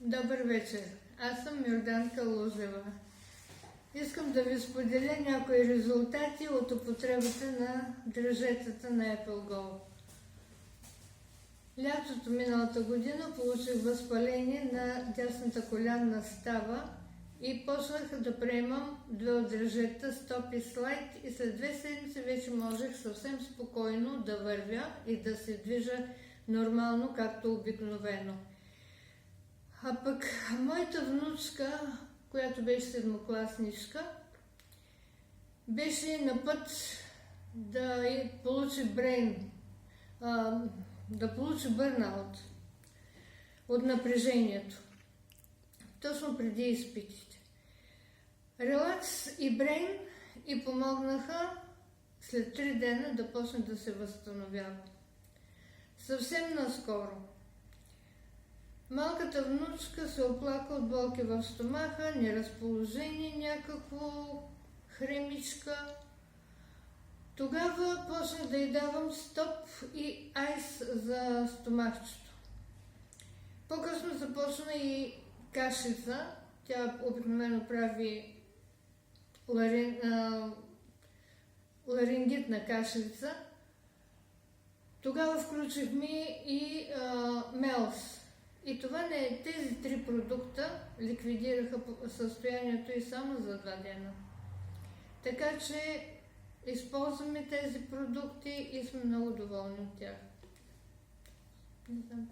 Добър вечер! Аз съм Йорданка Лозева. Искам да ви споделя някои резултати от употребата на дръжетата на Apple Go. Лятото миналата година получих възпаление на дясната колянна става и почнах да приемам 2 от дръжета, стоп и слайд, и след 2 седмици вече можех съвсем спокойно да вървя и да се движа нормално, както обикновено. А пък моята внучка, която беше седмокласничка, беше на път да получи да получи бърнаут от напрежението, точно преди изпитите. Релакс и брейн и помогнаха след 3 дена да почне да се възстановява. Съвсем наскоро малката внучка се оплака от болки в стомаха, неразположение, някакво хремичка. Тогава почнах да й давам стоп и айс за стомахчето. По-късно започна и кашлица. Тя обикновено прави ларингитна кашлица. Тогава включихме и мелс. И тези 3 продукта ликвидираха състоянието и само за 2 дена. Така че използваме тези продукти и сме много доволни от тях. Не знам.